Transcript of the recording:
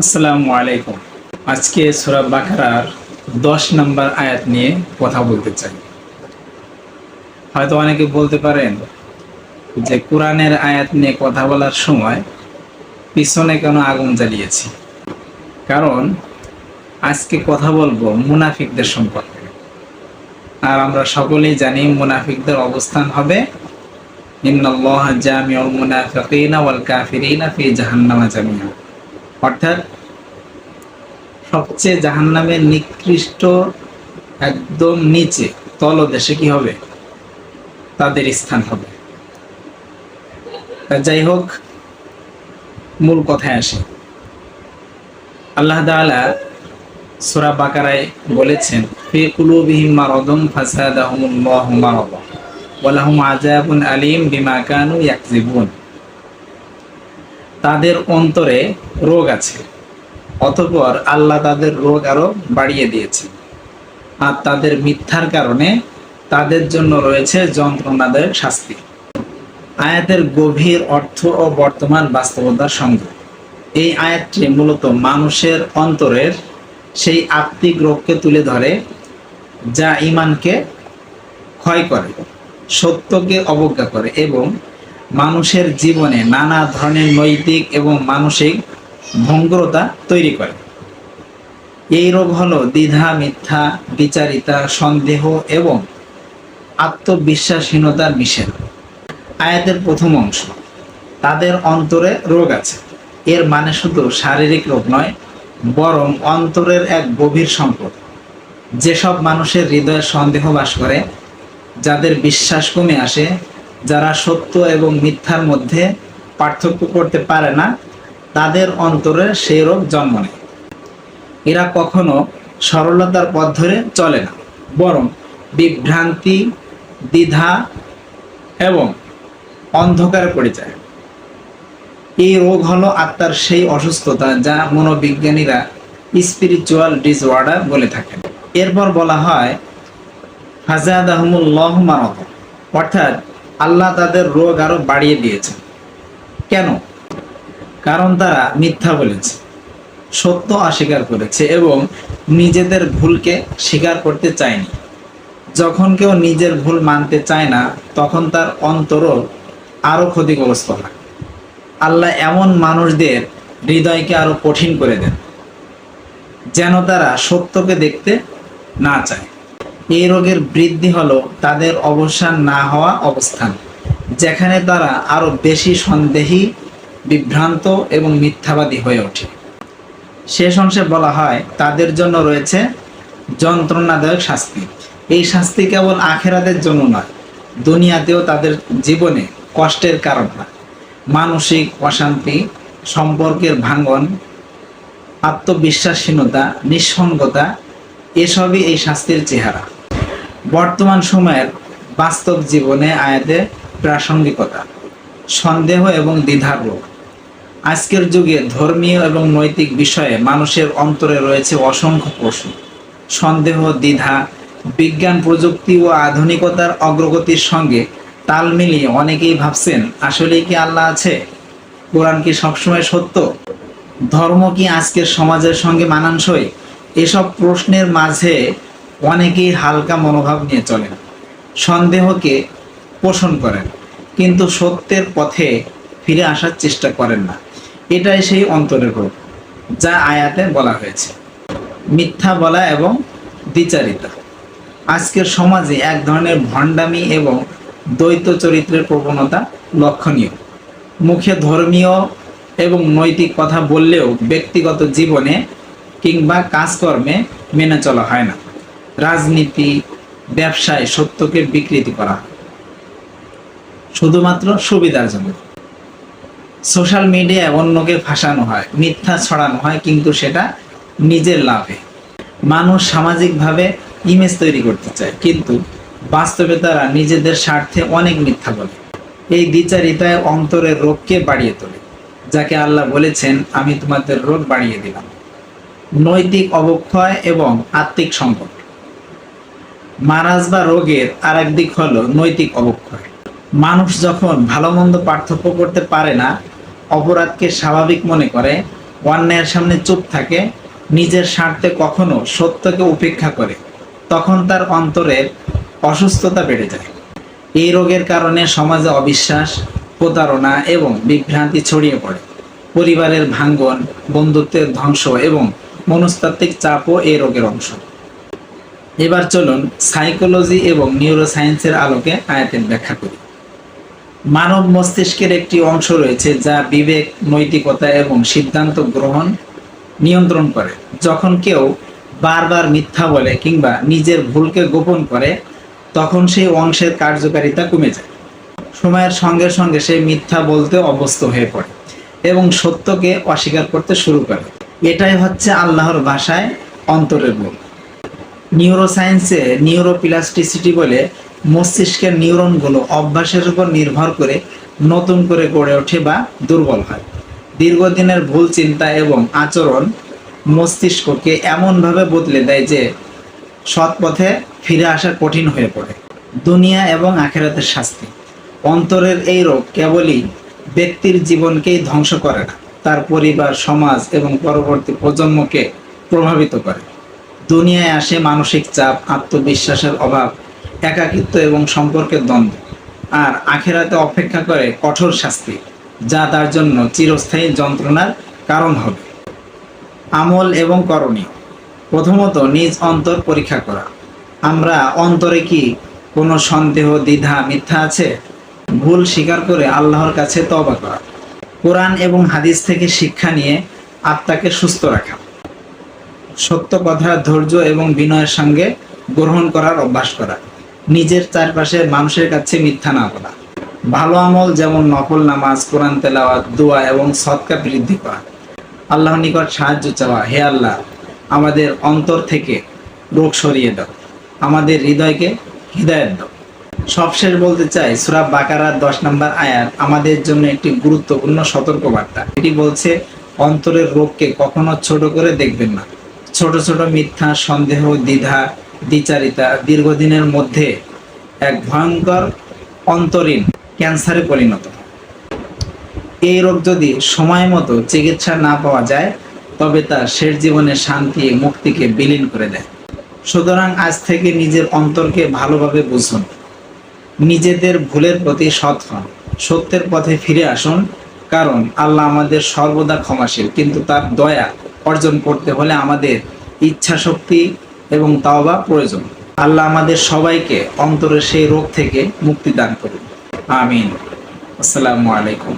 আসসালামু আলাইকুম। আজকে সূরা বাকারার 10 নম্বর আয়াত নিয়ে কথা বলতে চাই। হয়তো অনেকে বলতে পারেন যে কোরআনের আয়াত নিয়ে কথা বলার সময় পিছনে কেন আগুন জ্বালিয়েছি। কারণ আজকে কথা বলবো মুনাফিকদের সম্পর্কে। আর আমরা সকলেই জানি মুনাফিকদের অবস্থান হবে ইন্নাল্লাহা জামিউল মুনাফিকিনা ওয়াল কাফিরিনা ফি জাহান্নামা জামিআ। অর্থাৎ সবচেয়ে জাহান্নামের নিকৃষ্ট একদম নিচে তলদেশে কি হবে, তাদের স্থান হবে। যাই হোক, মূল কথায় আসি। আল্লাহ তাআলা সূরা বাকারায় বলেছেন, ফি কুলুবিহিম মারাদুন ফাসাদাহুমুল্লাহু মারাদা ওয়া লাহুম আযাবুন আলীম বিমা কানু ইয়াকযিবুন। তাদের অন্তরে রোগ আছে, অতঃপর আল্লাহ তাদের রোগ আরো বাড়িয়ে দিয়েছে, আর তাদের মিথ্যার কারণে তাদের জন্য রয়েছে যন্ত্রণাদায়ক শাস্তি। আয়াতের গভীর অর্থ ও বর্তমান বাস্তবতার সঙ্গে এই আয়াতটি মূলত মানুষের অন্তরের সেই আত্মিক রোগকে তুলে ধরে, যা ঈমানকে ক্ষয় করে, সত্যকে অবজ্ঞা করে এবং মানুষের জীবনে নানা ধরনের নৈতিক এবং মানসিক ভঙ্গুরতা তৈরি করে। এই রোগ হলো দ্বিধা, মিথ্যা, বিচারিতা, সন্দেহ এবং আত্মবিশ্বাসহীনতার মিশেল। আয়াতের প্রথম অংশ, তাদের অন্তরে রোগ আছে, এর মানে শুধু শারীরিক রোগ নয়, বরং অন্তরের এক গভীর সংকট। যেসব মানুষের হৃদয়ে সন্দেহ বাস করে, যাদের বিশ্বাস কমে আসে, যারা সত্য এবং মিথ্যার মধ্যে পার্থক্য করতে পারে না, তাদের অন্তরে সেই রোগ জন্ম নেয়। এরা কখনো সরলতার পথ ধরে চলে না, বরং বিভ্রান্তি, দ্বিধা এবং অন্ধকারে পড়ে যায়। এই রোগ হলো আত্মার সেই অসুস্থতা যা মনোবিজ্ঞানীরা স্পিরিচুয়াল ডিসঅর্ডার বলে থাকেন। এরপর বলা হয় ফাযাদাহুমুল্লাহু মারাদা, অর্থাৎ আল্লাহ তাদের রোগ আরো বাড়িয়ে দিয়েছেন। কেন? কারণ তারা মিথ্যা বলেছে, সত্য অস্বীকার করেছে এবং নিজেদের ভুলকে স্বীকার করতে চায়নি। যখন কেউ নিজের ভুল মানতে চায় না, তখন তার অন্তরও আরো ক্ষতিগ্রস্ত হয়। আল্লাহ এমন মানুষদের হৃদয়কে আরো কঠিন করে দেন, যেন তারা সত্যকে দেখতে না চায়। এই রোগের বৃদ্ধি হলো তাদের অবসান না হওয়া অবস্থান, যেখানে তারা আরো বেশি সন্দেহী, বিভ্রান্ত এবং মিথ্যাবাদী হয়ে ওঠে। শেষ অংশে বলা হয় তাদের জন্য রয়েছে যন্ত্রণাদায়ক শাস্তি। এই শাস্তি কেবল আখিরাতের জন্য নয়, দুনিয়াতেও তাদের জীবনে কষ্টের কারণ হয়। মানসিক অশান্তি, সম্পর্কের ভাঙন, আত্মবিশ্বাসহীনতা, নিঃসঙ্গতা, এসবই এই শাস্তির চেহারা। বর্তমান সময়ের বাস্তব জীবনে আয়াতে প্রাসঙ্গিকতা, সন্দেহ এবং দ্বিধার রোগ। আজকের যুগে ধর্মীয় এবং নৈতিক বিষয়ে মানুষের অন্তরে রয়েছে অসংখ্য প্রশ্ন, সন্দেহ, দ্বিধা। বিজ্ঞান, প্রযুক্তি ও আধুনিকতার অগ্রগতির সঙ্গে তাল মিলিয়ে অনেকেই ভাবছেন, আসলেই কি আল্লাহ আছে? কোরআন কি সবসময় সত্য? ধর্ম কি আজকের সমাজের সঙ্গে মানানসই? এসব প্রশ্নের মাঝে অনেকেই হালকা মনোভাব নিয়ে চলেন, সন্দেহকে পোষণ করেন, কিন্তু সত্যের পথে ফিরে আসার চেষ্টা করেন না। এটাই সেই অন্তরের রোগ যা আয়াতে বলা হয়েছে। মিথ্যা বলা এবং দ্বিচারিতা। আজকের সমাজে এক ধরনের ভণ্ডামি এবং দ্বৈত চরিত্রের প্রবণতা লক্ষণীয়। মুখে ধর্মীয় এবং নৈতিক কথা বললেও ব্যক্তিগত জীবনে কিংবা কাজকর্মে মেনে চলা হয় না। রাজনীতি, ব্যবসায় সত্যকে বিকৃতি করা হয় শুধুমাত্র সুবিধার জন্য। সোশ্যাল মিডিয়ায় অন্যকে ফাঁসানো হয়, মিথ্যা ছড়ানো হয়, কিন্তু সেটা নিজের লাভে। মানুষ সামাজিকভাবে ইমেজ তৈরি করতে চায়, কিন্তু বাস্তবে তারা নিজেদের স্বার্থে অনেক মিথ্যা বলে। এই দ্বিচারিতায় অন্তরের রোগকে বাড়িয়ে তোলে, যাকে আল্লাহ বলেছেন, আমি তোমাদের রোগ বাড়িয়ে দিলাম। নৈতিক অবক্ষয় এবং আত্মিক সংকট। মারাজ বা রোগের আর এক দিক হলো নৈতিক অবক্ষয়। মানুষ যখন ভালো মন্দ পার্থক্য করতে পারে না, অপরাধকে স্বাভাবিক মনে করে, অন্যায়ের সামনে চুপ থাকে, নিজের স্বার্থে কখনো সত্যকে উপেক্ষা করে, তখন তার অন্তরের অসুস্থতা বেড়ে যায়। এই রোগের কারণে সমাজে অবিশ্বাস, প্রতারণা এবং বিভ্রান্তি ছড়িয়ে পড়ে। পরিবারের ভাঙ্গন, বন্ধুত্বের ধ্বংস এবং মনস্তাত্ত্বিক চাপও এই রোগের অংশ। এবার চলুন সাইকোলজি এবং নিউরোসায়েন্সের আলোকে আয়াতের ব্যাখ্যা করি। মানব মস্তিষ্কের একটি অংশ রয়েছে যা বিবেক, নৈতিকতা এবং সিদ্ধান্ত গ্রহণ নিয়ন্ত্রণ করে। যখন কেউ বারবার মিথ্যা বলে কিংবা নিজের ভুলকে গোপন করে, তখন সেই অংশের কার্যকারিতা কমে যায়। সময়ের সঙ্গে সঙ্গে সে মিথ্যা বলতে অভ্যস্ত হয়ে পড়ে এবং সত্যকে অস্বীকার করতে শুরু করে। এটাই হচ্ছে আল্লাহর ভাষায় অন্তরের রোগ। নিউরোসায়েন্সে নিউরোপ্লাস্টিসিটি বলে মস্তিষ্কের নিউরনগুলো অভ্যাসের উপর নির্ভর করে নতুন করে গড়ে ওঠে বা দুর্বল হয়। দীর্ঘদিনের ভুল চিন্তা এবং আচরণ মস্তিষ্ককে এমনভাবে বদলে দেয় যে সৎ পথে ফিরে আসা কঠিন হয়ে পড়ে। দুনিয়া এবং আখিরাতের শাস্তি। অন্তরের এই রোগ কেবলই ব্যক্তির জীবনকেই ধ্বংস করে না, তার পরিবার, সমাজ এবং পরবর্তী প্রজন্মকে প্রভাবিত করে। দুনিয়ায় আসে মানসিক চাপ, আত্মবিশ্বাসের অভাব, একাকিত্ব এবং সম্পর্কের দ্বন্দ্ব। আর আখিরাতে অপেক্ষা করে কঠোর শাস্তি, যা তার জন্য চিরস্থায়ী যন্ত্রণার কারণ হবে। আমল এবং করণীয়। প্রথমত, নিজ অন্তর পরীক্ষা করা। আমরা অন্তরে কি কোনো সন্দেহ, দ্বিধা, মিথ্যা আছে? ভুল স্বীকার করে আল্লাহর কাছে তওবা করা। কোরআন এবং হাদিস থেকে শিক্ষা নিয়ে আত্মাকে সুস্থ রাখা। সত্য কথা ধৈর্য এবং বিনয়ের সঙ্গে গ্রহণ করার অভ্যাস করা। নিজের চারপাশের মানুষের কাছে মিথ্যা না বলা। ভালো আমল যেমন নফল নামাজ, কোরআন তেলাওয়াত, দোয়া এবং সদকা বৃদ্ধি করা। আল্লাহর নিকট সাহায্য চাওয়া, হে আল্লাহ, আমাদের অন্তর থেকে রোগ সরিয়ে দাও, আমাদের হৃদয়কে হৃদায়ত দাও। সবশেষ বলতে চাই, সূরা বাকারার 10 নম্বর আয়াত আমাদের জন্য একটি গুরুত্বপূর্ণ সতর্কবার্তা। এটি বলছে, অন্তরের রোগকে কখনো ছোট করে দেখবেন না। ছোট ছোট মিথ্যা, সন্দেহ, দ্বিধা, দ্বিচারিতা দীর্ঘদিনের মধ্যে এক ভয়ঙ্কর অন্তরীণ ক্যান্সারে পরিণত হয়। এই রোগ যদি সময় মতো চিকিৎসা না পাওয়া যায়, তবে তা শেষ জীবনে শান্তি, মুক্তিকে বিলীন করে দেয়। সুতরাং আজ থেকে নিজের অন্তরকে ভালোভাবে বুঝুন, নিজেদের ভুলের প্রতি সৎ হন, সত্যের পথে ফিরে আসুন, কারণ আল্লাহ আমাদের সর্বদা ক্ষমাশীল। কিন্তু তার দয়া অর্জন করতে হলে আমাদের ইচ্ছা শক্তি এবং তাওবা প্রয়োজন। আল্লাহ আমাদের সবাইকে অন্তরের সেই রোগ থেকে মুক্তি দান করুন। আমিন। আসসালামু আলাইকুম।